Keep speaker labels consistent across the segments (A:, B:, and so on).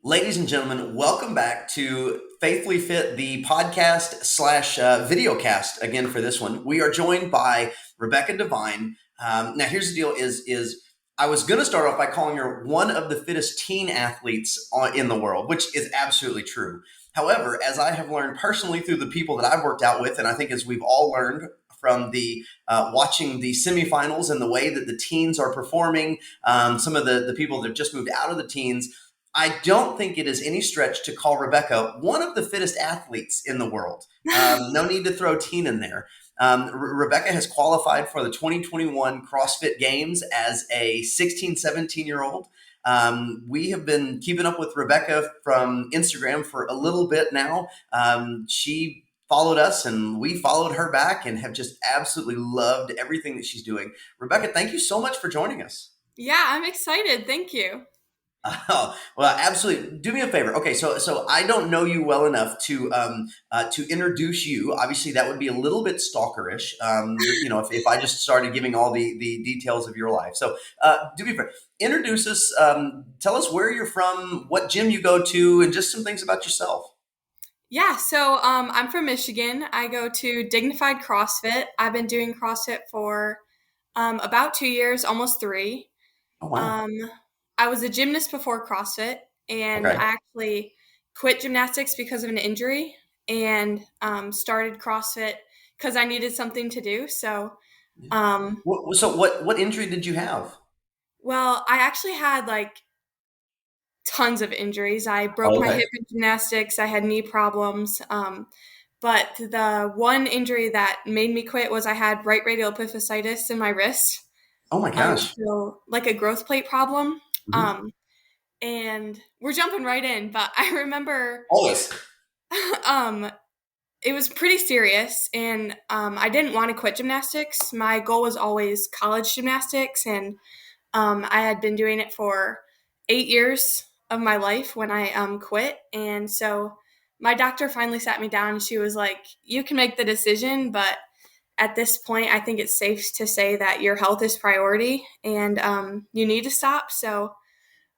A: Ladies and gentlemen, welcome back to Faithfully Fit, the podcast slash video cast. Again, for this one, we are joined by Rebekah Devine. Now, here's the deal: is I was going to start off by calling her one of the fittest teen athletes in the world, which is absolutely true. However, as I have learned personally through the people that I've worked out with, and I think as we've all learned from the watching the semifinals and the way that the teens are performing, some of the people that have just moved out of the teens. I don't think it is any stretch to call Rebekah one of the fittest athletes in the world. No need to throw teen in there. Rebekah has qualified for the 2021 CrossFit Games as a 16, 17-year-old. We have been keeping up with Rebekah from Instagram for a little bit now. She followed us and we followed her back and have just absolutely loved everything that she's doing. Rebekah, thank you so much for joining us.
B: Yeah, I'm excited. Thank you.
A: Oh, well, absolutely. Do me a favor. Okay, so I don't know you well enough to introduce you. Obviously, that would be a little bit stalkerish. If I just started giving all the details of your life. So, do me a favor. Introduce us. Tell us where you're from, what gym you go to, and just some things about yourself.
B: Yeah, so I'm from Michigan. I go to Dignified CrossFit. I've been doing CrossFit for about 2 years, almost three.
A: Oh, wow.
B: Um, I was a gymnast before CrossFit, and
A: Okay.
B: I actually quit gymnastics because of an injury and started CrossFit because I needed something to do. So, um,
A: So what injury did you have?
B: well, I actually had like tons of injuries. I broke
A: Oh,
B: my
A: okay.
B: hip in gymnastics. I had knee problems. But the one injury that made me quit was I had right radial epiphysitis in my wrist.
A: Oh my gosh.
B: So like a growth plate problem.
A: Mhm.
B: Um, and we're jumping right in, but I remember
A: Always.
B: um, it was pretty serious, and I didn't want to quit gymnastics. My goal was always college gymnastics, and I had been doing it for 8 years of my life when I quit. And so my doctor finally sat me down and she was like, "You can make the decision, but at this point, I think it's safe to say that your health is priority and you need to stop." So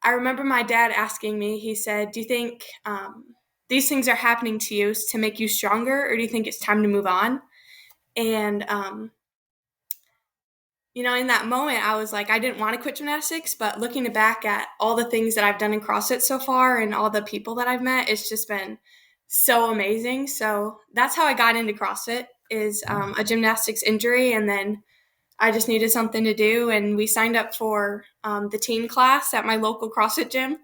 B: I remember my dad asking me, he said, "Do you think these things are happening to you to make you stronger, or do you think it's time to move on?" And in that moment, I was like, I didn't want to quit gymnastics, but looking back at all the things that I've done in CrossFit so far and all the people that I've met, it's just been so amazing. So that's how I got into CrossFit is a gymnastics injury. And then I just needed something to do. And we signed up for the teen class at my local CrossFit gym.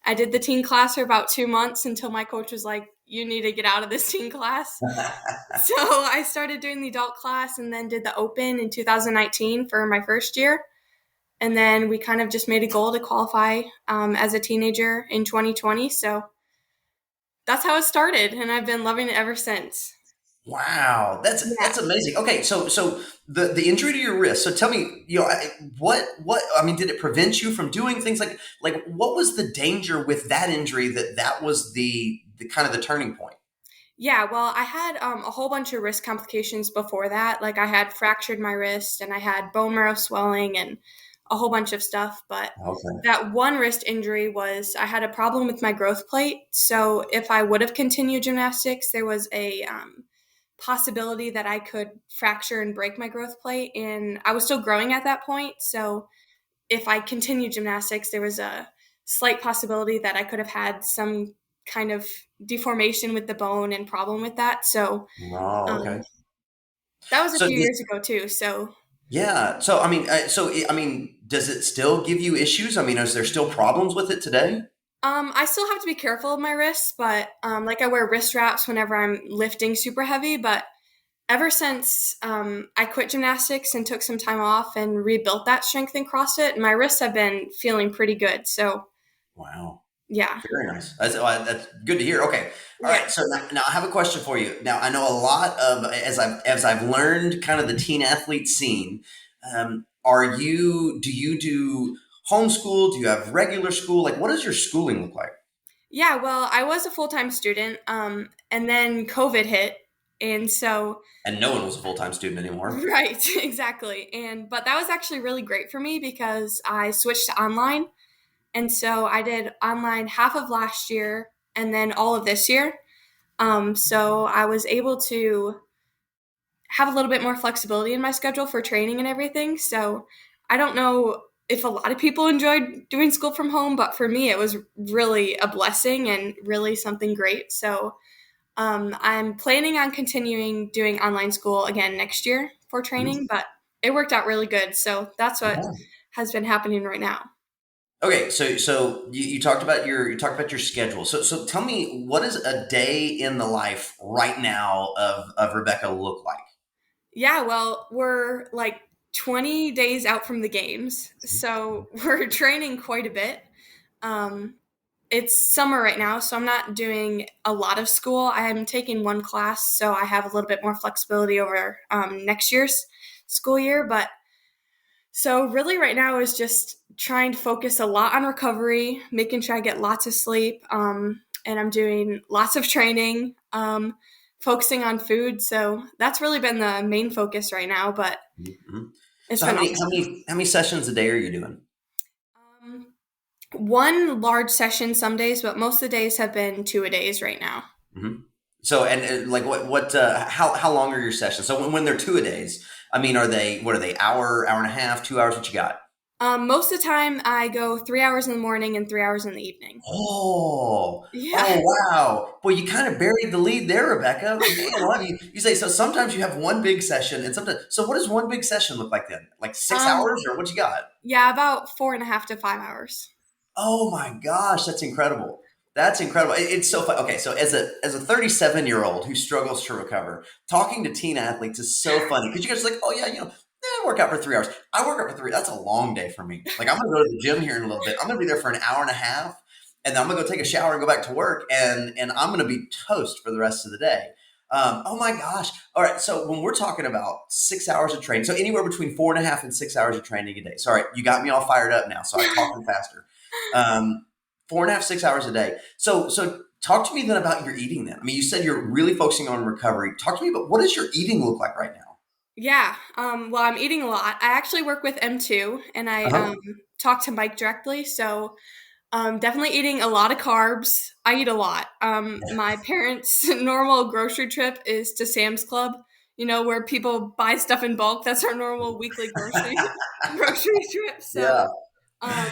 B: I did the teen class for about 2 months until my coach was like, "You need to get out of this teen class." So I started doing the adult class and then did the open in 2019 for my first year. And then we kind of just made a goal to qualify as a teenager in 2020. So that's how it started. And I've been loving it ever since.
A: Wow, that's
B: Yeah.
A: amazing. Okay, so the injury to your wrist. So tell me, what I mean, did it prevent you from doing things like what was the danger with that injury that was the kind of the turning point?
B: Yeah, well, I had a whole bunch of wrist complications before that. Like I had fractured my wrist and I had bone marrow swelling and a whole bunch of stuff. But
A: Okay.
B: that one wrist injury was I had a problem with my growth plate. So if I would have continued gymnastics, there was a possibility that I could fracture and break my growth plate. And I was still growing at that point. So if I continued gymnastics, there was a slight possibility that I could have had some kind of deformation with the bone and problem with that. So
A: Oh,
B: um,
A: okay.
B: that was a
A: So
B: few
A: the,
B: years ago too. So
A: yeah. So I mean, does it still give you issues? I mean, is there still problems with it today?
B: I still have to be careful of my wrists, but like I wear wrist wraps whenever I'm lifting super heavy. But ever since I quit gymnastics and took some time off and rebuilt that strength in CrossFit, my wrists have been feeling pretty good. So
A: Wow.
B: yeah,
A: Very nice. That's good to hear. Okay. All
B: yeah.
A: right. So now I have a question for you. Now I know a lot of as I've learned kind of the teen athlete scene. Do you do homeschool? Do you have regular school? Like, what does your schooling look like?
B: Yeah, well, I was a full time student, and then COVID hit, and so
A: And no one was a full time student anymore.
B: right, exactly, and but that was actually really great for me because I switched to online, And so I did online half of last year and then all of this year. So I was able to have a little bit more flexibility in my schedule for training and everything. So I don't know if a lot of people enjoyed doing school from home, but for me, it was really a blessing and really something great. So I'm planning on continuing doing online school again next year for training, but it worked out really good. So that's what
A: Mhm.
B: has been happening right now.
A: Okay, so you talked about your schedule. So tell me, what does a day in the life right now of Rebekah look like?
B: Yeah, well, we're like 20 days out from the games, so we're training quite a bit. Um, it's summer right now, so I'm not doing a lot of school. I am taking one class, so I have a little bit more flexibility over next year's school year. But so, really, right now is just trying to focus a lot on recovery, making sure I get lots of sleep, and I'm doing lots of training, focusing on food. So, that's really been the main focus right now, but
A: Mhm.
B: it's
A: So
B: been
A: how many sessions a day are you doing?
B: awesome. One large session some days, but most of the days have been two a days right now.
A: Hmm. So and like how long are your sessions? So when they're two a days, I mean, are they what are they hour and a half, 2 hours? What you got?
B: Most of the time, I go 3 hours in the morning and 3 hours in the evening.
A: Oh,
B: Yeah.
A: oh wow. Boy, you kind of buried the lead there, Rebecca. Man, well, you say so sometimes you have one big session and sometimes so what does one big session look like then? Like six
B: Um,
A: hours or what you got?
B: yeah, about 4.5 to 5 hours.
A: Oh my gosh, that's incredible. That's incredible. It's so fun. Okay, so as a 37-year-old who struggles to recover, talking to teen athletes is so funny because you guys are like, oh yeah, I work out for 3 hours. I work out for three. That's a long day for me. Like I'm gonna go to the gym here in a little bit. I'm gonna be there for an hour and a half, and then I'm gonna go take a shower and go back to work, and I'm gonna be toast for the rest of the day. Oh my gosh. All right. So when we're talking about 6 hours of training, so anywhere between 4.5 and 6 hours of training a day. Sorry, you got me all fired up now. So I'm talking faster. Um, 4.5, 6 hours a day. So talk to me then about your eating then. I mean, you said you're really focusing on recovery. Talk to me about what does your eating look like right now?
B: Yeah. Well, I'm eating a lot. I actually work with M2 and I
A: Uh-huh.
B: talk to Mike directly. So definitely eating a lot of carbs. I eat a lot. My parents' normal grocery trip is to Sam's Club, where people buy stuff in bulk. That's our normal weekly grocery trip.
A: Yeah.
B: So um,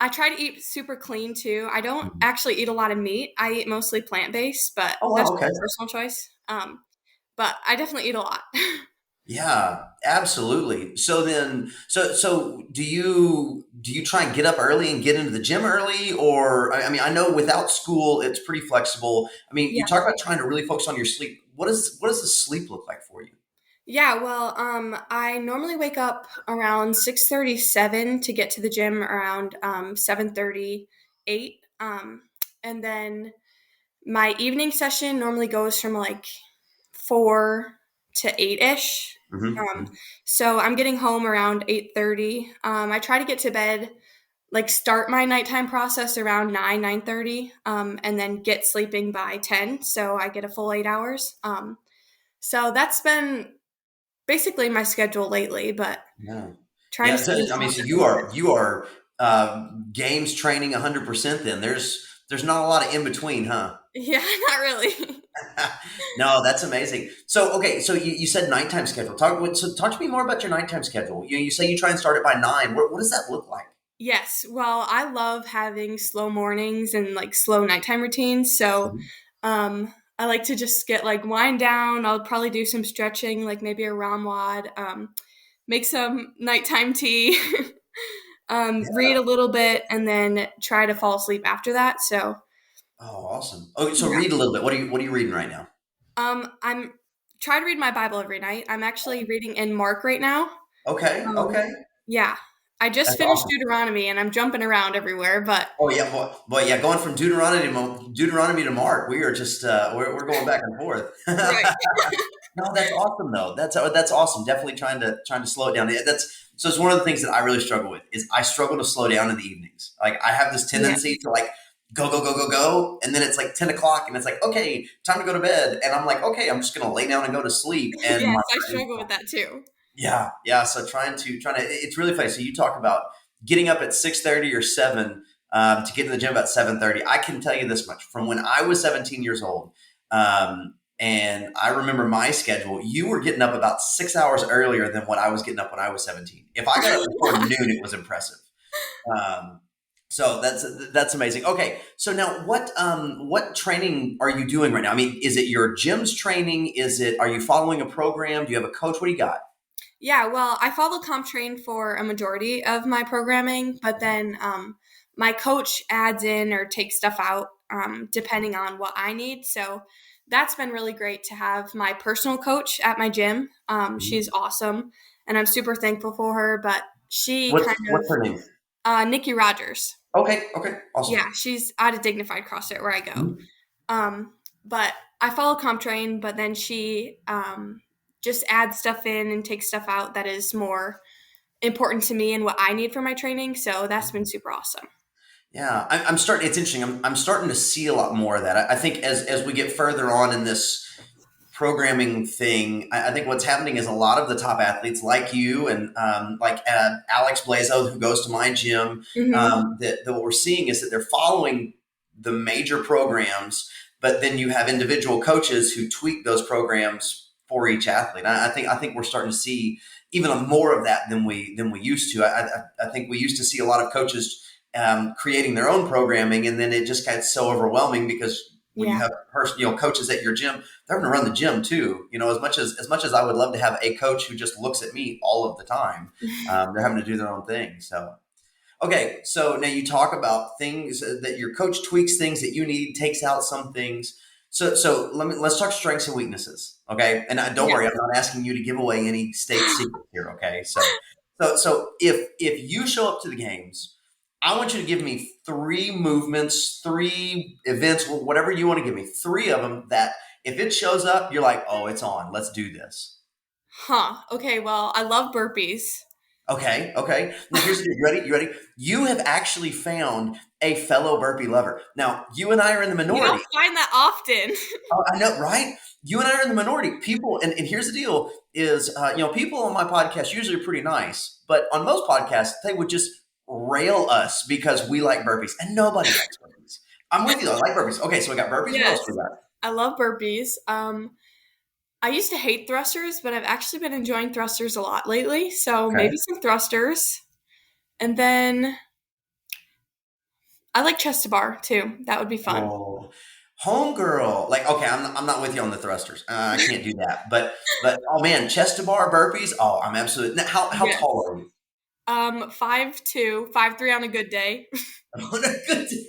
B: I try to eat super clean too. I don't
A: Mhm.
B: actually eat a lot of meat. I eat mostly plant based, but
A: Oh
B: that's
A: wow.
B: just
A: Okay.
B: a personal choice. But I definitely eat a lot.
A: Yeah, absolutely. So then, so do you try and get up early and get into the gym early, or I mean, I know without school it's pretty flexible. I mean, you
B: Yeah.
A: talk about trying to really focus on your sleep. What does the sleep look like for you?
B: Yeah, well, I normally wake up around 6:37 to get to the gym around 7:38. And then my evening session normally goes from like 4 to 8-ish. Um,
A: Hmm.
B: so I'm getting home around 8:30. I try to get to bed, like start my nighttime process around 9:30, and then get sleeping by 10. So I get a full 8 hours. So that's been basically my schedule lately, but
A: Yeah.
B: trying
A: Yeah.
B: to
A: So,
B: stay as
A: I mean, so
B: consistent
A: you
B: with
A: are
B: it.
A: you are games training 100%. Then there's not a lot of in between, huh?
B: Yeah, not really.
A: No, that's amazing. So, okay, so you said nighttime schedule. Talk to me more about your nighttime schedule. You say you try and start it by 9. What does that look like?
B: Yes, well, I love having slow mornings and like slow nighttime routines. So,
A: Mhm.
B: I like to just get like wind down. I'll probably do some stretching, like maybe a Ramwad, make some nighttime tea, read a little bit, and then try to fall asleep after that. So,
A: Oh, awesome. Okay, so
B: yeah.
A: read a little bit. What are you reading right now?
B: I'm try to read my Bible every night. I'm actually reading in Mark right now.
A: Okay,
B: Um,
A: okay.
B: yeah, I just
A: That's
B: finished
A: awesome.
B: Deuteronomy and I'm jumping around everywhere, but
A: Oh yeah, boy, yeah. Going from Deuteronomy to Mark, we are just we're going back and forth.
B: right.
A: No, that's awesome though. That's awesome. Definitely trying to slow it down. Yeah, that's so. It's one of the things that I really struggle with is I struggle to slow down in the evenings. Like I have this
B: Yeah.
A: tendency to like go go go go go, and then it's like 10 o'clock, and it's like okay, time to go to bed, and I'm like okay, I'm just gonna lay down and go to sleep, and
B: Yes,
A: my
B: I
A: brain.
B: struggle with that too.
A: Yeah, yeah. So trying to it's really funny. So you talk about getting up at 6:30 or 7 to get to the gym about 7:30. I can tell you this much from when I was 17 years old. And I remember my schedule. You were getting up about 6 hours earlier than what I was getting up when I was 17. If I got up before noon, it was impressive. Um, so that's amazing. Okay, so now what training are you doing right now? I mean, is it your gym's training? Are you following a program? Do you have a coach? What do you got?
B: Yeah, well, I follow CompTrain for a majority of my programming, but then my coach adds in or takes stuff out depending on what I need. So that's been really great to have my personal coach at my gym. She's awesome, and I'm super thankful for her. But she kind
A: What's
B: of,
A: her name?
B: Nikki Rogers.
A: Okay, okay, awesome.
B: Yeah, she's at a Dignified CrossFit where I go.
A: Mhm.
B: But I follow CompTrain, but then she just adds stuff in and takes stuff out that is more important to me and what I need for my training. So that's been super awesome.
A: Yeah, I'm starting. It's interesting. I'm starting to see a lot more of that. I think as we get further on in this programming thing, I think what's happening is a lot of the top athletes, like you and like Alex Blazo, who goes to my gym,
B: Hmm.
A: that what we're seeing is that they're following the major programs, but then you have individual coaches who tweak those programs for each athlete. I think we're starting to see even more of that than we used to. I think we used to see a lot of coaches creating their own programming, and then it just got so overwhelming because when you
B: Yeah.
A: have coaches at your gym, they're going to run the gym too. As much as I would love to have a coach who just looks at me all of the time, they're having to do their own thing. So okay, so now you talk about things that your coach tweaks things that you need, takes out some things. So let's talk strengths and weaknesses. Okay, and don't
B: Yeah.
A: worry, I'm not asking you to give away any state secrets here. Okay, so if you show up to the games, I want you to give me three movements, three events, whatever you want to give me, three of them that if it shows up, you're like, oh, it's on. Let's do this.
B: Huh. Okay. Well, I love burpees.
A: Okay, okay. Now here's the deal. You ready? You ready? You have actually found a fellow burpee lover. Now, you and I are in the
B: You don't
A: minority.
B: find that often.
A: Oh, I know, right? You and I are in the minority. People, and here's the deal: is people on my podcast usually are pretty nice, but on most podcasts they would just rail us because we like burpees, and nobody likes burpees. I'm with you. I like burpees. Okay, so we got burpees. What
B: Yes.
A: else we got?
B: I love burpees. I used to hate thrusters, but I've actually been enjoying thrusters a lot lately. So
A: Okay.
B: maybe some thrusters. And then I like chest to bar too. That would be fun.
A: Oh, homegirl. Like, okay, I'm not with you on the thrusters. I can't do that. But oh man, chest to bar burpees. Oh, I'm absolutely. Now, how
B: Yes.
A: tall are you?
B: 5'2", 5'3" on a good day.
A: On a good day.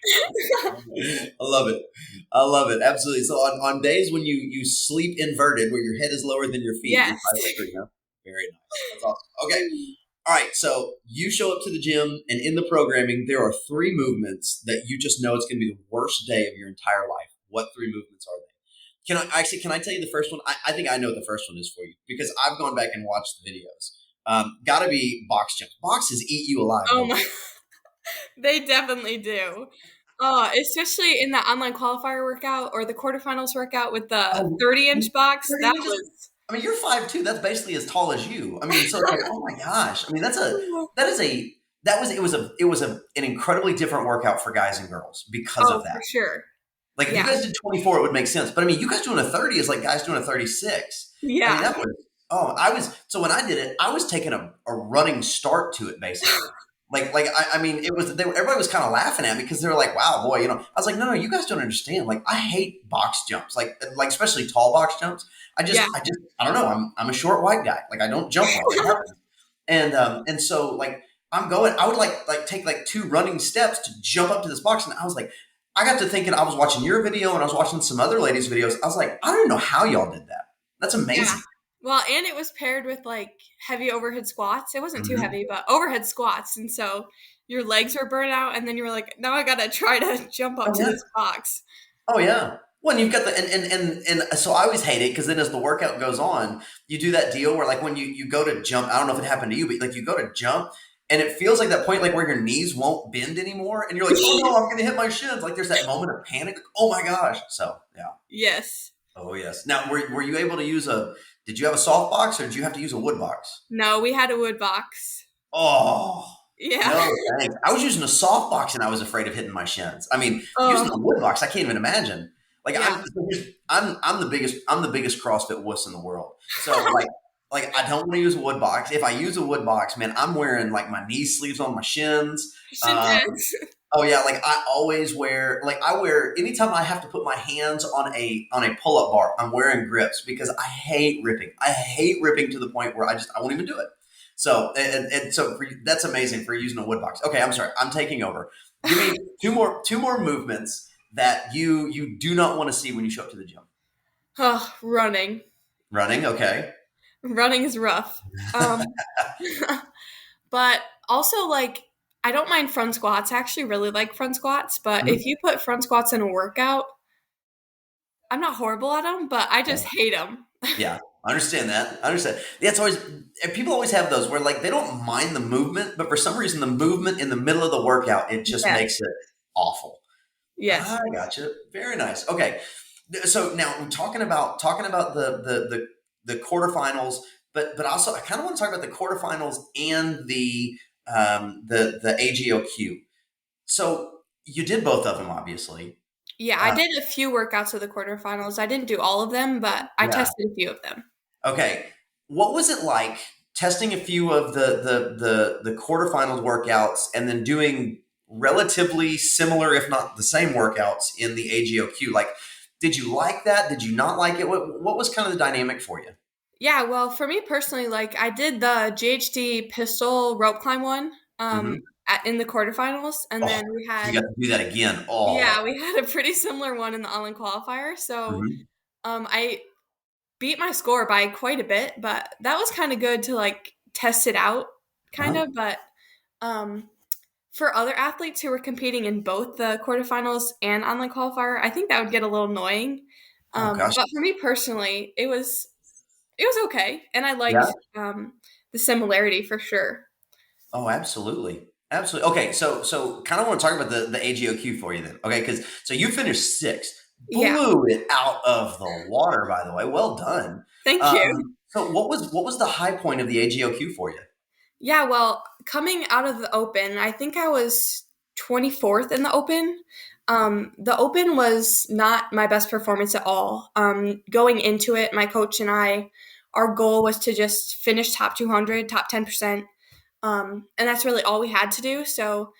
A: I love it. I love it. Absolutely. So on days when you sleep inverted, where your head is lower than your feet, you're
B: Yes.
A: 5'3". Huh? Very nice. That's awesome. Okay. All right. So you show up to the gym, and in the programming, there are three movements that you just know it's going to be the worst day of your entire life. What three movements are they? Can I tell you the first one? I think I know what the first one is for you because I've gone back and watched the videos. Got to be box jumps. Boxes eat you alive.
B: Oh
A: Don't
B: my,
A: they?
B: they definitely do. Especially in the online qualifier workout or the quarterfinals workout with the
A: Oh,
B: 30-inch box.
A: they're
B: That
A: even just.
B: was
A: I mean, you're 5'2". That's basically as tall as you. I mean, so it's like, oh my gosh. I mean, that is a that was an incredibly different workout for guys and girls because
B: oh
A: of that.
B: for sure.
A: Like if you
B: Yeah.
A: guys did 24, it would make sense. But I mean, you guys doing a 30 is like guys doing a 36. I mean,
B: Yeah.
A: that was so when I did it, I was taking a running start to it basically. I mean, everybody was kind of laughing at me because they were like, "Wow, boy," I was like, "No, you guys don't understand. Like, I hate box jumps, like especially tall box jumps.
B: Yeah.
A: I don't know. I'm a short white guy. Like, I don't jump well. It happens. And so like I'm going, I would like take like two running steps to jump up to this box, and I was like, I got to thinking, I was watching your video and I was watching some other ladies' videos. I was like, I don't even know how y'all did that. That's
B: Yeah.
A: amazing.
B: Well, and it was paired with like heavy overhead squats. It wasn't too
A: Mhm.
B: heavy, but overhead squats. And so your legs were burnt out, and then you were like, now I gotta try to jump up
A: Oh
B: to
A: yeah.
B: this box.
A: Oh yeah. Well, and you've got the and so I always hate it because then as the workout goes on, you do that deal where like when you go to jump, I don't know if it happened to you, but like you go to jump and it feels like that point like where your knees won't bend anymore, and you're like, oh no, I'm gonna hit my shins. Like there's that moment of panic. Like, oh my gosh. So yeah.
B: Yes.
A: Oh yes. Now were you able to use did you have a soft box or did you have to use a wood box?
B: No, we had a wood box.
A: Oh.
B: Yeah.
A: No, thanks. I was using a soft box and I was afraid of hitting my shins. I mean, using
B: Oh,
A: a wood box, I can't even imagine. Like
B: yeah.
A: I'm the biggest CrossFit wuss in the world. So like I don't want to use a wood box. If I use a wood box, man, I'm wearing like my knee sleeves on my shins.
B: Shin
A: Um,
B: pads.
A: oh yeah, like I always wear like I wear anytime I have to put my hands on a pull up bar, I'm wearing grips because I hate ripping. I hate ripping to the point where I won't even do it. So and so that's amazing for using a wood box. Okay, I'm sorry, I'm taking over. Give me two more movements that you do not want to see when you show up to the gym.
B: Oh, running.
A: Running, okay.
B: Running is rough. Um, but also, like, I don't mind front squats. I actually really like front squats. But if
A: Mhm.
B: you put front squats in a workout, I'm not horrible at them, but I just hate them.
A: Yeah, I understand that. I understand. Yeah, it's always and people always have those where like they don't mind the movement, but for some reason the movement in the middle of the workout it just
B: Yes.
A: makes it awful.
B: Yes.
A: I gotcha. Very nice. Okay, so now we're talking about the quarterfinals, but also I kind of want to talk about the quarterfinals and the AGOQ. So you did both of them, obviously.
B: Yeah, I
A: Uh,
B: did a few workouts of the quarterfinals. I didn't do all of them, but I
A: yeah.
B: tested a few of them.
A: Okay. What was it like testing a few of the quarterfinals workouts and then doing relatively similar, if not the same workouts in the AGOQ? Like, did you like that? Did you not like it? What was kind of the dynamic for you?
B: Yeah, well, for me personally, like I did the GHD pistol rope climb one
A: Hmm.
B: in the quarterfinals, and
A: Oh,
B: then we
A: you
B: had
A: got to do that again. Oh,
B: yeah, we had a pretty similar one in the online qualifier. So
A: hmm.
B: I beat my score by quite a bit, but that was kind of good to like test it out, kind
A: Uh-huh.
B: of. But um, for other athletes who were competing in both the quarterfinals and online qualifier, I think that would get a little annoying.
A: Oh gosh.
B: But for me personally, it was okay, and I
A: Yeah.
B: liked the similarity for sure.
A: Oh, absolutely. Absolutely. Okay, so kind of want to talk about the AGOQ for you then. Okay, because so you finished sixth,
B: Yeah,
A: blew it out of the water, by the way. Well done.
B: thank you.
A: So what was the high point of the AGOQ for you?
B: Yeah, well, coming out of the Open, I think I was 24th in the Open. The Open was not my best performance at all. Going into it, my coach and I, our goal was to just finish top 200, top 10%. And that's really all we had to do. So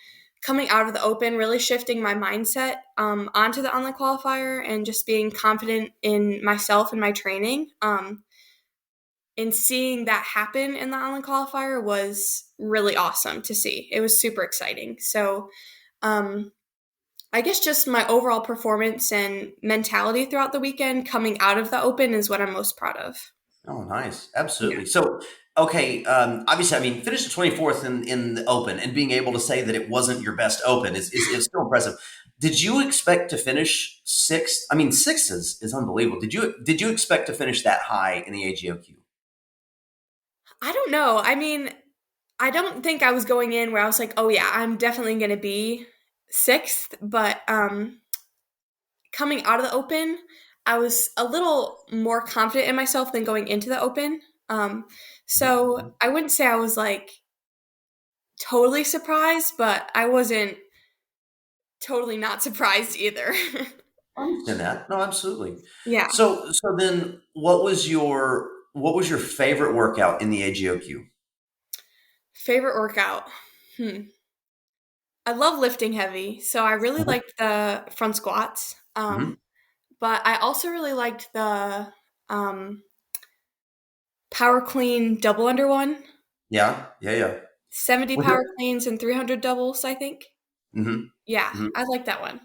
B: coming out of the Open, really shifting my mindset onto the online qualifier and just being confident in myself and my training. And seeing that happen in the online qualifier was really awesome to see. It was super exciting. So, um, I guess just my overall performance and mentality throughout the weekend coming out of the Open is what I'm most proud of.
A: Oh, nice.
B: Yeah.
A: Absolutely. So, okay, obviously, I mean, finished 24th in the Open and being able to say that it wasn't your best Open is still impressive. Did you expect to finish sixth? I mean, six is unbelievable. Did you expect to finish that high in the AGOQ?
B: I don't know. I mean, I don't think I was going in where I was like, oh yeah, I'm definitely going to be sixth. But coming out of the Open, I was a little more confident in myself than going into the Open. Um, so I wouldn't say I was like totally surprised, but I wasn't totally not surprised either.
A: I understand that. No, absolutely.
B: Yeah.
A: So then what was your favorite workout in the AGOQ?
B: Favorite workout. Hmm. I love lifting heavy, so I really
A: Mhm.
B: liked the front squats.
A: Mhm.
B: But I also really liked the um, power clean double under one.
A: Yeah. Yeah, yeah.
B: 70
A: Was it
B: power cleans and 300 doubles, I think.
A: Mhm.
B: Yeah,
A: Mhm.
B: I like that one.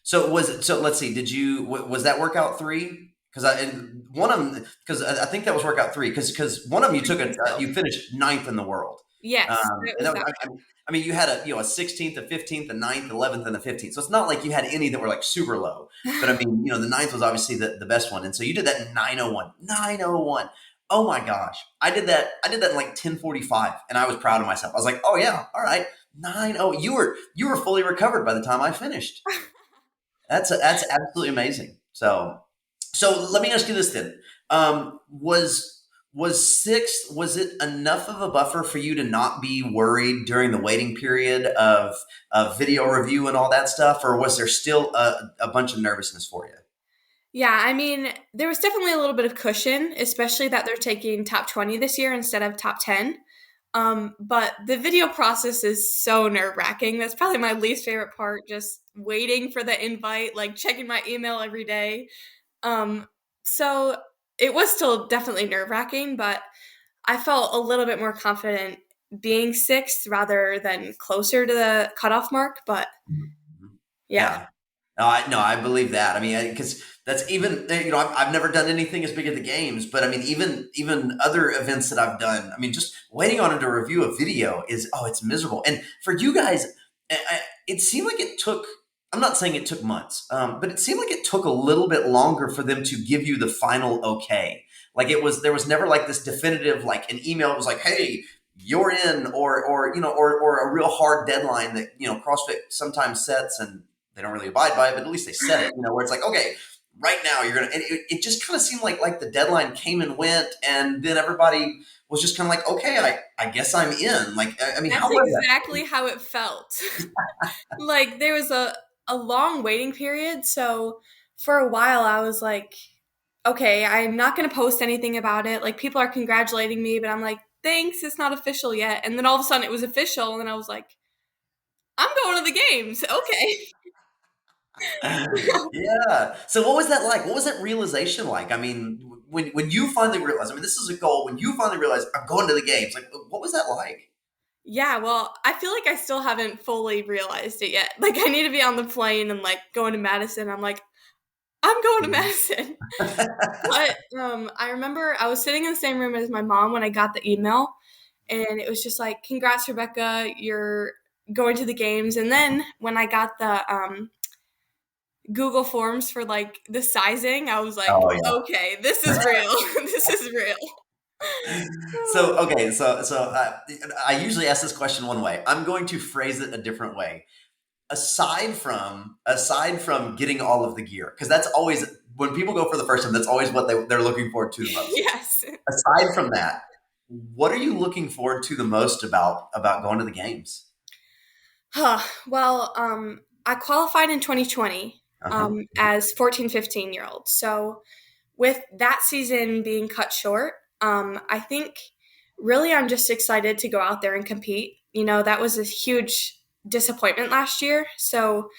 A: So let's see. Was that workout three? Because I and one of them because I think that was workout three because one of them
B: I think so.
A: you finished ninth in the world.
B: Yes, it
A: And
B: was
A: that was,
B: that
A: I mean you had a 16th, a 15th, a ninth, 11th, and a 15th. So it's not like you had any that were like super low. But I
B: one.
A: mean the ninth was obviously the best one, and so you did that in 901. 901. Oh my gosh, I did that in like 10:45, and I was proud of myself. I was like, oh yeah, all right, 90. You were fully recovered by the time I finished. That's absolutely amazing. So let me ask you this then: was was sixth, was it enough of a buffer for you to not be worried during the waiting period of video review and all that stuff, or was there still a bunch of nervousness for you?
B: Yeah, I mean, there was definitely a little bit of cushion, especially that they're taking top 20 this year instead of top 10. But the video process is so nerve wracking. That's probably my least favorite part, just waiting for the invite, like checking my email every day. Um, so it was still definitely nerve wracking, but I felt a little bit more confident being sixth rather than closer to the cutoff mark. But
A: Mhm.
B: yeah,
A: Yeah. No, I believe that. I mean, because that's even I've never done anything as big as the games, but I mean, even other events that I've done. I mean, just waiting on it to review a video is it's miserable. And for you guys, it seemed like it took. I'm not saying it took months, but it seemed like it took a little bit longer for them to give you the final okay. Like there was never like this definitive like an email. It was like, hey, you're in, or a real hard deadline that CrossFit sometimes sets, and they don't really abide by it, but at least they set it, where it's like, okay, right now you're gonna. And it just kind of seemed like the deadline came and went, and then everybody was just kind of like, okay, I guess I'm in. Like, I mean,
B: that's
A: how was that?
B: exactly how it felt. Like there was a long waiting period, so for a while I was like, okay, I'm not going to post anything about it. Like people are congratulating me, but I'm like, thanks, it's not official yet. And then all of a sudden it was official and I was like, I'm going to the games. Okay.
A: Yeah. So what was that like? What was that realization like? I mean, when you finally realized, I mean, this is a goal. When you finally realized I'm going to the games, like, what was that like?
B: Yeah, well, I feel like I still haven't fully realized it yet. Like I need to be on the plane and like going to Madison. I'm like, I'm going to
A: Mhm.
B: Madison. But I remember I was sitting in the same room as my mom when I got the email, and it was just like, "Congrats, Rebecca, you're going to the games." And then when I got the Google Forms for like the sizing, I was like,
A: Oh yeah.
B: "Okay, this is real. This is real."
A: So okay, so I usually ask this question one way. I'm going to phrase it a different way. Aside from getting all of the gear, because that's always when people go for the first time, that's always what they're looking forward to the most.
B: Yes.
A: Aside from that, what are you looking forward to the most about going to the games?
B: Huh. Well, I qualified in 2020
A: Uh-huh.
B: as 14, 15-year old. So with that season being cut short, I think really I'm just excited to go out there and compete. That was a huge disappointment last year. So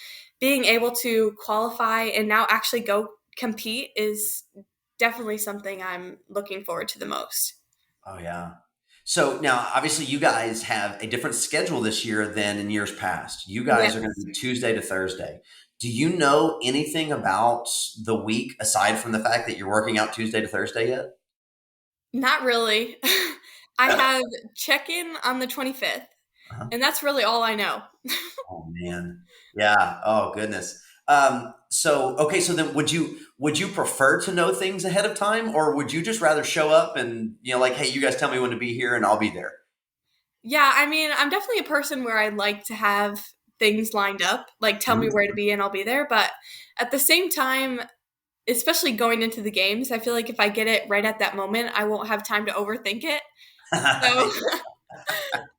B: being able to qualify and now actually go compete is definitely something I'm looking forward to the most.
A: Oh yeah. So now, obviously, you guys have a different schedule this year than in years past. You guys are going to
B: Yes.
A: be Tuesday to Thursday. Do you know anything about the week aside from the fact that you're working out Tuesday to Thursday yet?
B: Not really. I have check in on the 25th,
A: Uh-huh.
B: and that's really all I know.
A: Oh man. Yeah. Oh goodness. So okay. So then, would you prefer to know things ahead of time, or would you just rather show up and like, hey, you guys tell me when to be here, and I'll be there?
B: Yeah, I mean, I'm definitely a person where I like to have things lined up, like tell me where to be and I'll be there. But at the same time, especially going into the games, I feel like if I get it right at that moment, I won't have time to overthink it. So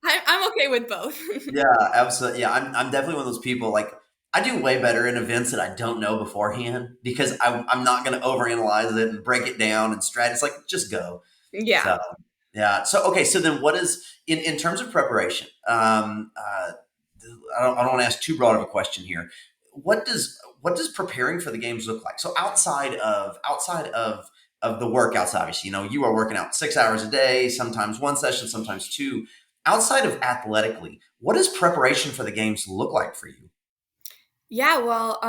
B: I'm okay with both.
A: Yeah, absolutely. Yeah, I'm definitely one of those people. Like, I do way better in events that I don't know beforehand because I'm not going to overanalyze it and break it down and strat. It's like just go.
B: Yeah.
A: So yeah. So okay. So then, what is in terms of preparation? I don't want to ask too broad of a question here. What does preparing for the games look like? So outside of the workouts, obviously, you are working out 6 hours a day, sometimes one session, sometimes two. Outside of athletically, what does preparation for the games look like for you?
B: Yeah, well,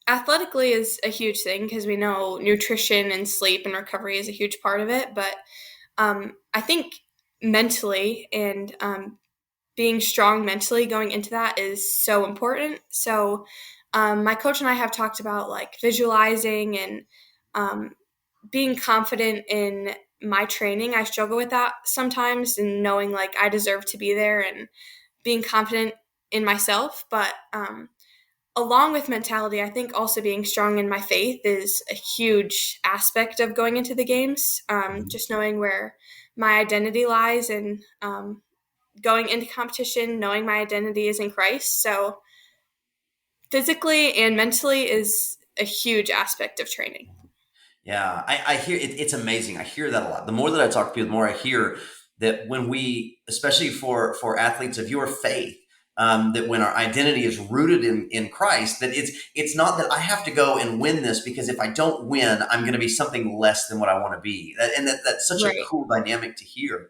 B: athletically is a huge thing because we know nutrition and sleep and recovery is a huge part of it. But I think mentally and being strong mentally going into that is so important. So, my coach and I have talked about like visualizing and um, being confident in my training. I struggle with that sometimes and knowing like I deserve to be there and being confident in myself. But along with mentality, I think also being strong in my faith is a huge aspect of going into the games.
A: Mhm.
B: Just knowing where my identity lies and going into competition, knowing my identity is in Christ. So physically and mentally is a huge aspect of training.
A: Yeah, I hear it, it's amazing. I hear that a lot. The more that I talk to people, the more I hear that when we, especially for athletes of your faith, that when our identity is rooted in Christ, that it's not that I have to go and win this because if I don't win, I'm going to be something less than what I want to be. That's such a
B: Right.
A: cool dynamic to hear.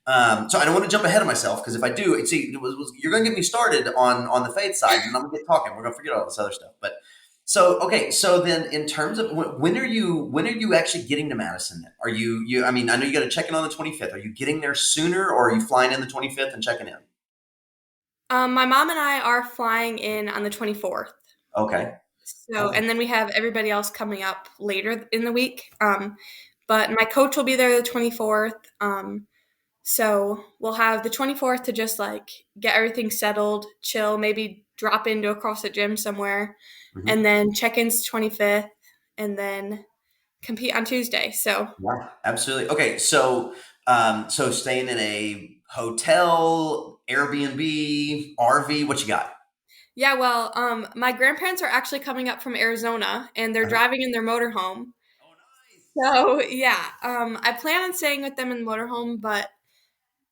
A: So I don't want to jump ahead of myself because if I do, see, you're going to get me started on the faith side, and I'm going to get talking. We're going to forget all this other stuff, but. So okay, so then in terms of when are you actually getting to Madison? Then are you? I mean, I know you got to check in on the 25th. Are you getting there sooner, or are you flying in the 25th and checking in?
B: My mom and I are flying in on the 24th.
A: Okay.
B: So,
A: Okay.
B: and then we have everybody else coming up later in the week. But my coach will be there the 24th. So we'll have the 24th to just like get everything settled, chill, maybe drop into a CrossFit gym somewhere,
A: Hmm.
B: and then check-ins 25th, and then compete on Tuesday. So
A: Yeah, absolutely. Okay, so so staying in a hotel, Airbnb, RV, what you got?
B: yeah, well, my grandparents are actually coming up from Arizona, and they're
A: Uh-huh.
B: driving in their motorhome.
A: Oh, nice.
B: So yeah, I plan on staying with them in the motorhome, but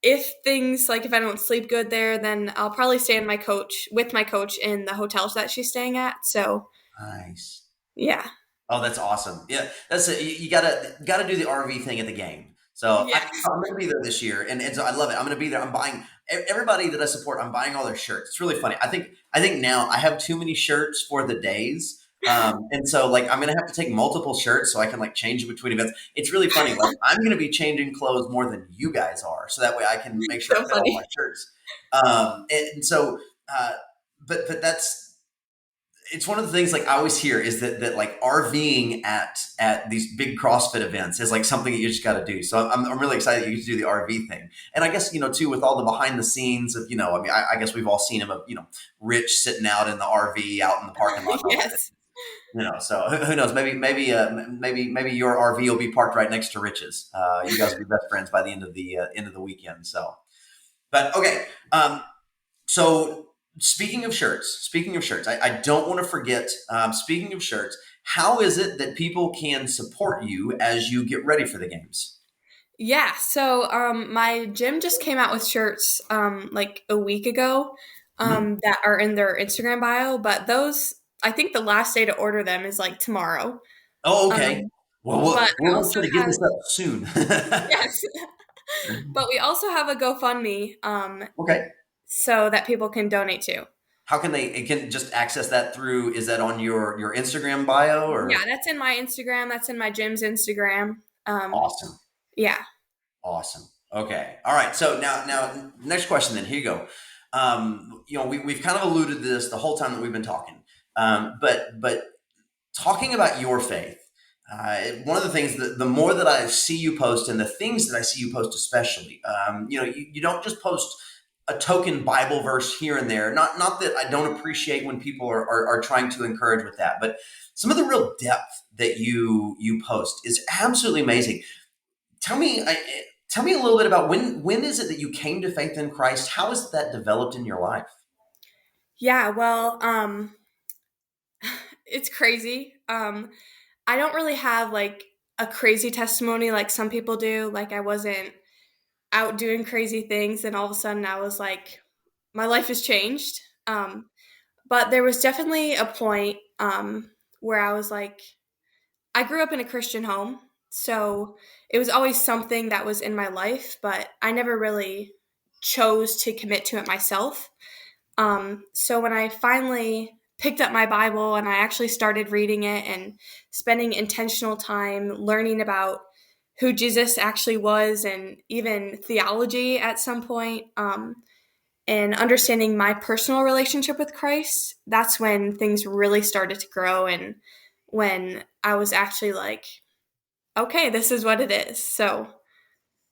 B: if I don't sleep good there, then I'll probably stay with my coach in the hotels that she's staying at. So
A: Nice.
B: yeah,
A: Oh, that's awesome. Yeah, that's it. You gotta do the RV thing at the game.
B: yeah,
A: I'm gonna be there this year, and so I love it. I'm gonna be there. I'm buying everybody that I support. I'm buying all their shirts. It's really funny. I think now I have too many shirts for the days, and so like I'm gonna have to take multiple shirts so I can like change between events. It's really funny. Like I'm gonna be changing clothes more than you guys are, so that way I can make sure I
B: so
A: fit all my
B: funny.
A: shirts. And so, but that's it's one of the things like I always hear is that like RVing at these big CrossFit events is like something that you just got to do. So I'm really excited that you get to do the RV thing. And I guess too with all the behind the scenes of I mean I guess we've all seen him of Rich sitting out in the RV out in the parking lot and all that.
B: Yes,
A: So who knows? Maybe your RV will be parked right next to Rich's. You guys will be best friends by the end of the weekend. So, but okay. So speaking of shirts, I don't want to forget. Speaking of shirts, how is it that people can support you as you get ready for the games?
B: yeah. So my gym just came out with shirts like a week ago
A: Hmm.
B: that are in their Instagram bio, but those I think the last day to order them is like tomorrow.
A: Oh, okay.
B: Um,
A: Well,
B: but I
A: we'll
B: also
A: try to get
B: have
A: this up soon.
B: yes, but we also have a GoFundMe
A: Okay.
B: so that people can donate to.
A: How can they? It can just access that through. Is that on your Instagram bio
B: Yeah,
A: or?
B: that's in my Instagram. That's in my gym's Instagram.
A: Awesome.
B: Yeah.
A: Awesome. Okay. All right. So now, next question. Then here you go. We've kind of alluded to this the whole time that we've been talking. But talking about your faith, one of the things that the more that I see you post and the things that I see you post, especially, you don't just post a token Bible verse here and there. Not that I don't appreciate when people are trying to encourage with that, but some of the real depth that you post is absolutely amazing. Tell me, tell me a little bit about when is it that you came to faith in Christ? How has that developed in your life?
B: Yeah, well, it's crazy. I don't really have like a crazy testimony like some people do. Like I wasn't out doing crazy things and all of a sudden I was like my life has changed. But there was definitely a point where I was like I grew up in a Christian home, so it was always something that was in my life, but I never really chose to commit to it myself. So when I finally picked up my Bible and I actually started reading it and spending intentional time learning about who Jesus actually was and even theology at some point, and understanding my personal relationship with Christ, that's when things really started to grow and when I was actually like, okay, this is what it is. So,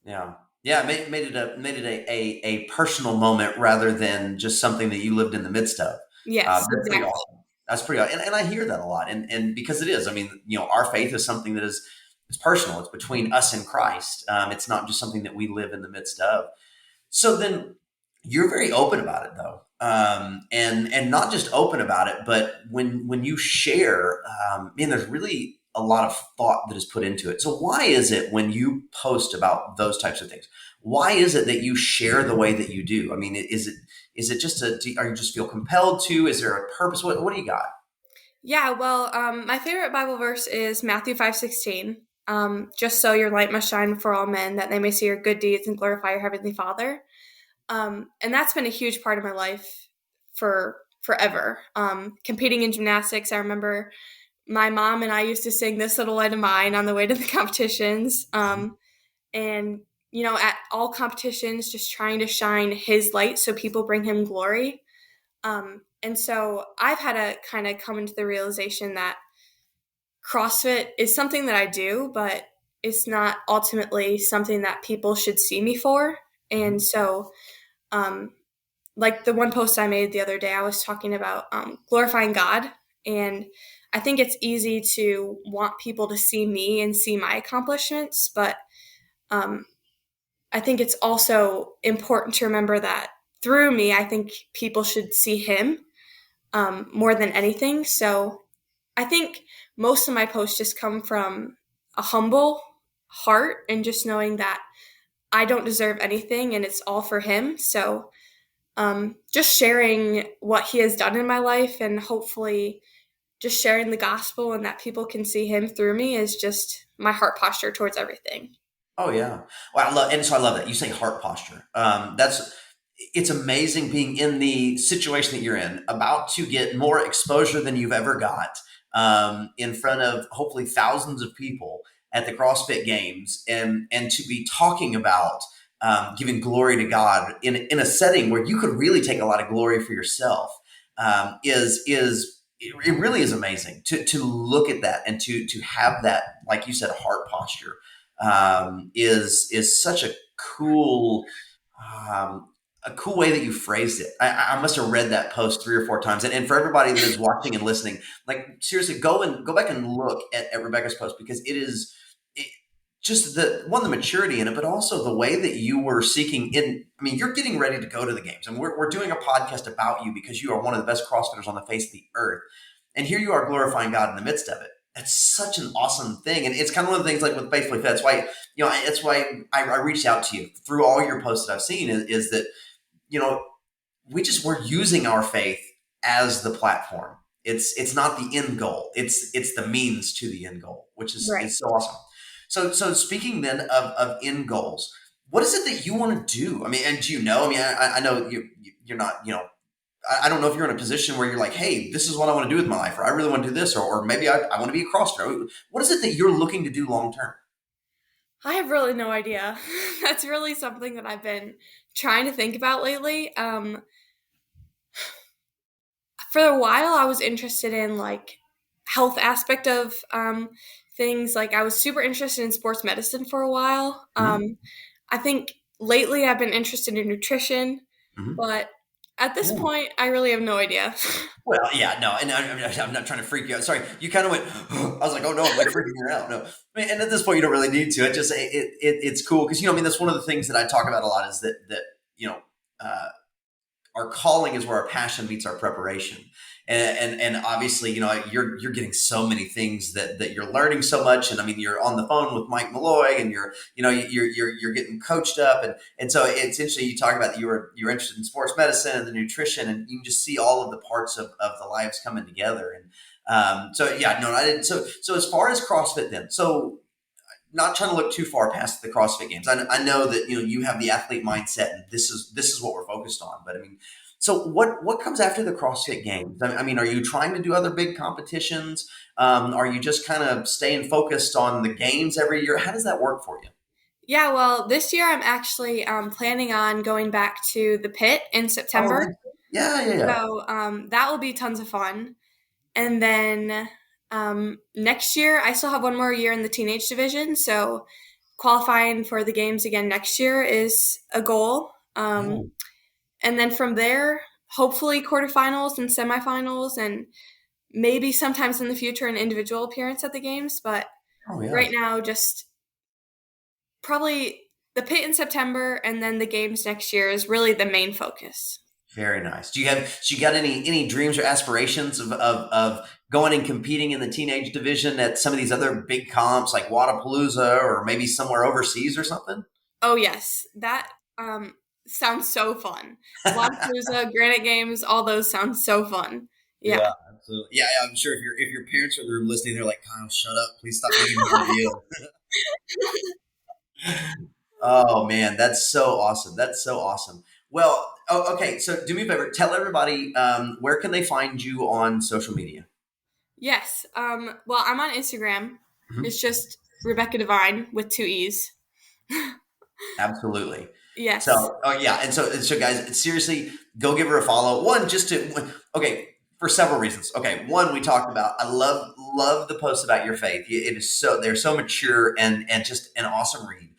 A: Yeah, yeah, made it a personal moment rather than just something that you lived in the midst of.
B: yes,
A: That's pretty
B: exactly.
A: awesome. That's pretty, and I hear that a lot, and because it is, I mean, our faith is something that is it's personal. It's between us and Christ. It's not just something that we live in the midst of. So then you're very open about it though. And not just open about it, but when you share, man, there's really a lot of thought that is put into it. So why is it when you post about those types of things, why is it that you share the way that you do? I mean, is it just are you just feel compelled to? Is there a purpose? What do you got?
B: Yeah, well, my favorite Bible verse is Matthew 5:16. Just so your light must shine before all men, that they may see your good deeds and glorify your heavenly Father. And that's been a huge part of my life for forever. Competing in gymnastics, I remember my mom and I used to sing "This Little Light of Mine" on the way to the competitions. And at all competitions, just trying to shine His light so people bring Him glory. And so I've had to kind of come into the realization that CrossFit is something that I do, but it's not ultimately something that people should see me for. And so, um, like the one post I made the other day, I was talking about glorifying God. And I think it's easy to want people to see me and see my accomplishments, but um, I think it's also important to remember that through me, I think people should see Him more than anything. So I think most of my posts just come from a humble heart and just knowing that I don't deserve anything and it's all for Him. So just sharing what He has done in my life and hopefully just sharing the gospel and that people can see Him through me is just my heart posture towards everything.
A: Oh yeah. Well, I love that you say heart posture. It's amazing being in the situation that you're in, about to get more exposure than you've ever got, in front of hopefully thousands of people at the CrossFit Games, and to be talking about giving glory to God in a setting where you could really take a lot of glory for yourself. It really is amazing to look at that and to have that, like you said, heart posture, is such um, a cool way that you phrased it. I must have read that post 3 or 4 times. And for everybody that is watching and listening, like seriously, go back and look at Rebecca's post, because it, just the maturity in it, but also the way that you were seeking in. I mean, you're getting ready to go to the games, and we're doing a podcast about you because you are one of the best CrossFitters on the face of the earth. And here you are glorifying God in the midst of it. That's such an awesome thing. And it's kind of one of the things, like with Faithfully Fit. That's why I reached out to you through all your posts that I've seen, is that, you know, we're using our faith as the platform. It's not the end goal. It's the means to the end goal, which
B: Right.
A: is so awesome. So speaking then of end goals, what is it that you want to do? I mean, and do you know? I mean, I know you're not. I don't know if you're in a position where you're like, hey, this is what I want to do with my life, or I really want to do this, or maybe I want to be a CrossFitter. What is it that you're looking to do long term?
B: I have really no idea. That's really something that I've been trying to think about lately. For a while, I was interested in like health aspect of things. Like I was super interested in sports medicine for a while.
A: Hmm.
B: I think lately I've been interested in nutrition,
A: Hmm.
B: but at this
A: Ooh.
B: point, I really have no idea.
A: Well, yeah, no, and I'm not trying to freak you out. Sorry, you kind of went. I was like, oh no, I'm like freaking you out. No, I mean, and at this point, you don't really need to. It's cool because, I mean, that's one of the things that I talk about a lot, is that you know. Uh, our calling is where our passion meets our preparation. And obviously, you're getting so many things that you're learning so much. And I mean, you're on the phone with Mike Malloy, and you're getting coached up. And so it's interesting. You talk about that you're interested in sports medicine and the nutrition, and you can just see all of the parts of the lives coming together. And so yeah, no, I didn't. So as far as CrossFit then, so not trying to look too far past the CrossFit Games. I know that you have the athlete mindset, and this is what we're focused on. But I mean, so what comes after the CrossFit Games? I mean, are you trying to do other big competitions? Are you just kind of staying focused on the games every year? How does that work for you?
B: Yeah, well, this year I'm actually planning on going back to the pit in
A: Oh,
B: September.
A: nice. Yeah, yeah, yeah.
B: So that will be tons of fun. And then next year, I still have one more year in the teenage division. So qualifying for the games again next year is a goal.
A: Oh,
B: And then from there, hopefully quarterfinals and semifinals. And maybe sometimes in the future an individual appearance at the games, but
A: Oh yeah.
B: right now just probably the pit in September and then the games next year is really the main focus.
A: Very nice. Do you got any dreams or aspirations of going and competing in the teenage division at some of these other big comps like Wadapalooza or maybe somewhere overseas or something?
B: Oh yes, that sounds so fun. Lollapalooza, Granite Games, all those sound so fun.
A: Yeah,
B: Yeah.
A: absolutely. Yeah, yeah, I'm sure if your parents are in the room listening, they're like, "Kyle, shut up! Please stop being a big deal." Oh man, that's so awesome. That's so awesome. Well, okay. So do me a favor. Tell everybody where can they find you on social media.
B: Yes. Well, I'm on Instagram.
A: Mhm.
B: It's just Rebekah Devine with two E's.
A: Absolutely.
B: Yes.
A: So, oh yeah, and so, guys, seriously, go give her a follow. One, just to okay, for several reasons. Okay, one, we talked about. I love the post about your faith. It is so they're so mature and just an awesome read.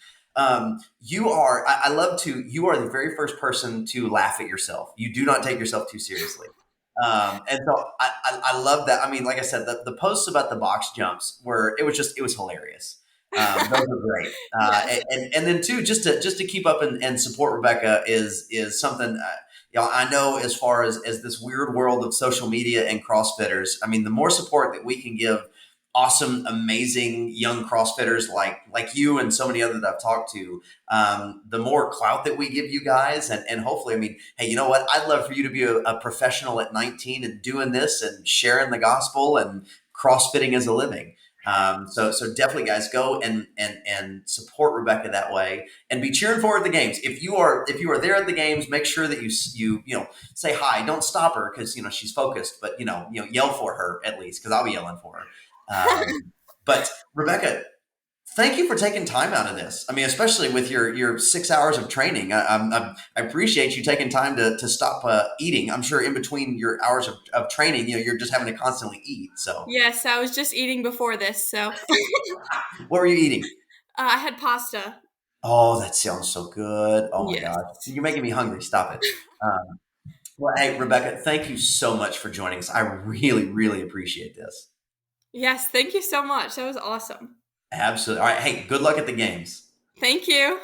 A: You are. I love to. You are the very first person to laugh at yourself. You do not take yourself too seriously. And so I love that. I mean, like I said, the posts about the box jumps were it was hilarious. Those are great.
B: Yes.
A: And then too, just to keep up and support Rebecca is something. I know as far as this weird world of social media and CrossFitters. I mean, the more support that we can give awesome, amazing young CrossFitters like you and so many others that I've talked to, the more clout that we give you guys, and hopefully, I mean, hey, you know what? I'd love for you to be a professional at 19 and doing this and sharing the gospel and CrossFitting as a living. So definitely, guys, go and support Rebecca that way, and be cheering for her at the games. If you are there at the games, make sure that you say hi. Don't stop her because she's focused, but yell for her at least because I'll be yelling for her. But Rebecca, thank you for taking time out of this. I mean, especially with your 6 hours of training. I appreciate you taking time to stop eating. I'm sure in between your hours of training, you're just having to constantly eat. So,
B: Yes, I was just eating before this, so
A: what were you eating?
B: I had pasta.
A: Oh, that sounds so good. Oh my
B: Yes.
A: gosh. You're making me hungry. Stop it. Um, well, hey, Rebecca, thank you so much for joining us. I really, really appreciate this.
B: Yes, thank you so much. That was awesome.
A: Absolutely. All right. Hey, good luck at the games.
B: Thank you.